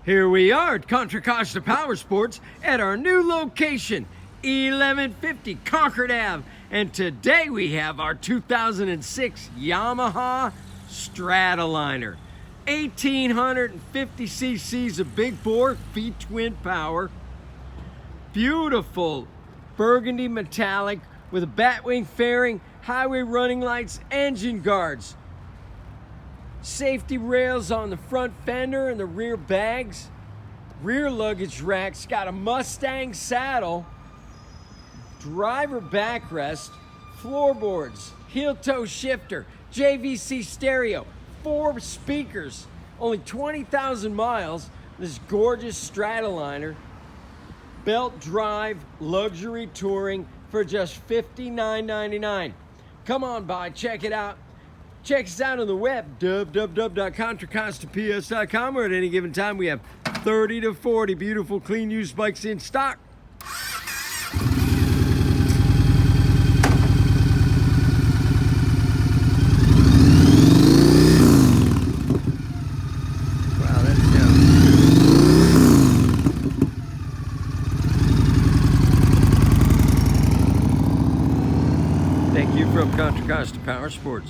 Here we are at Contra Costa Powersports at our new location, 1150 Concord Ave. And today we have our 2006 Yamaha Stratoliner. 1850 cc's of big bore Vtwin power. Beautiful burgundy metallic with a batwing fairing, highway running lights, engine guards. Safety rails on the front fender and the rear bags. Rear luggage racks, got a Mustang saddle. Driver backrest, floorboards, heel toe shifter, JVC stereo, 4 speakers, only 20,000 miles. This gorgeous Stratoliner, belt drive, luxury touring for just $59.99. Come on by, check it out. Check us out on the web, www.contracostaps.com, where at any given time we have 30 to 40 beautiful clean used bikes in stock. Wow, that's Thank you from Contra Costa Powersports.